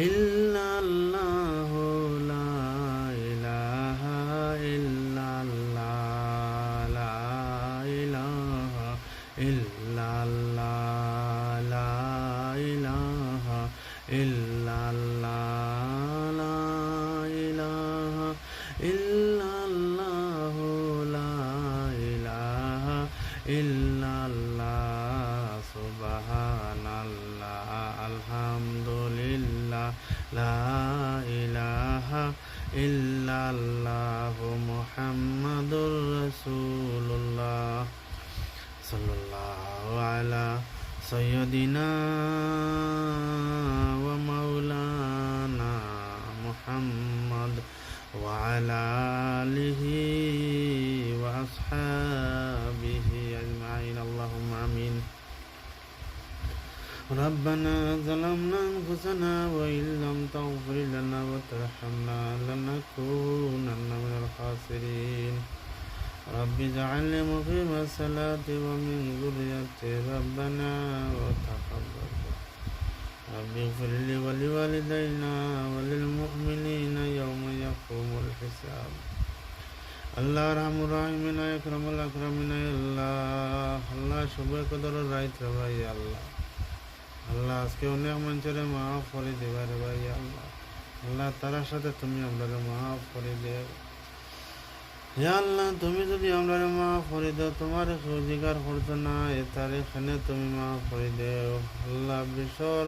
ইল্লাল্লাহ লা ইলাহা ইল্লাল্লাহ লা ইলাহা ইল্লাল্লাহ লা ইলাহা ইল্লাল্লাহ লা ইলাহা ইল্লাল্লাহ লা ইলাহা ইল্লাল্লাহ সুবহানাল্লাহ আলহামদুলিল্লাহ লা ইলাহা ইল্লাল্লাহ মুহাম্মাদুর রাসূলুল্লাহ সাল্লাল্লাহু আলা সাইয়্যিদিনা ওয়া মাওলানা মুহাম্মদ ওয়া আলা আলিহি ওয়া আসহাবিহি আজমাইন আল্লাহুম্মা আমিন ربنا ظلمنا أنفسنا وإن لم تغفر لنا وترحمنا لنكونن من الخاسرين رب اجعلني مقيم الصلاة ومن ذريتي ربنا وتقبل رب اغفر لي ولوالدينا وللمؤمنين يوم يقوم الحساب আল্লাহ রাহমুর রাহিমিন আকরামুল আকরামিন আল্লাহ শুভে কদর রাইত ভাই আল্লাহ আজকে অনেক মানুষের মাফ করে দেবা রে ভাই আল্লাহ তার সাথে তুমি আমরা মাফ করে দেও আল্লাহ তুমি যদি আমরা মাফ করে দেও তোমার অধিকার করছো না এ তার এখানে তুমি মাফ করে দেও আল্লাহ বিশ্ব